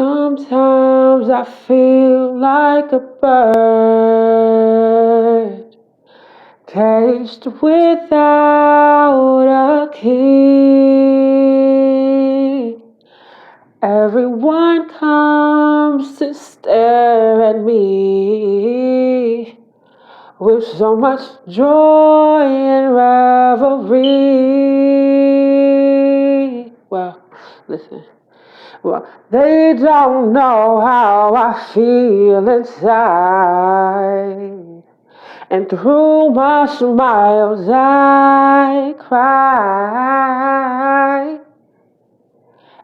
Sometimes I feel like a bird caged without a key. Everyone comes to stare at me with so much joy and revelry. Well, listen. Well, they don't know how I feel inside. And through my smiles I cry.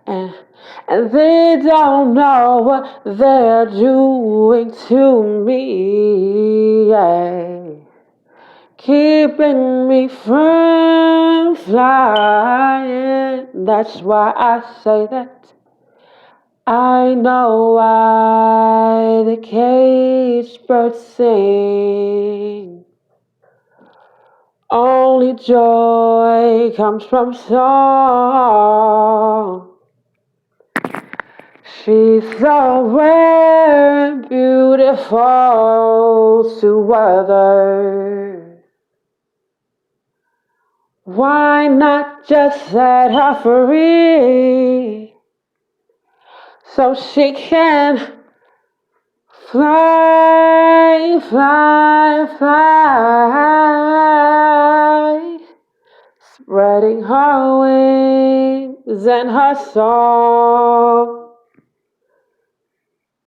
And they don't know what they're doing to me. Keeping me from flying. That's why I say that. I know why the caged birds sing. Only joy comes from song. She's so rare and beautiful to others. Why not just set her free so she can fly, fly, fly, spreading her wings and her song.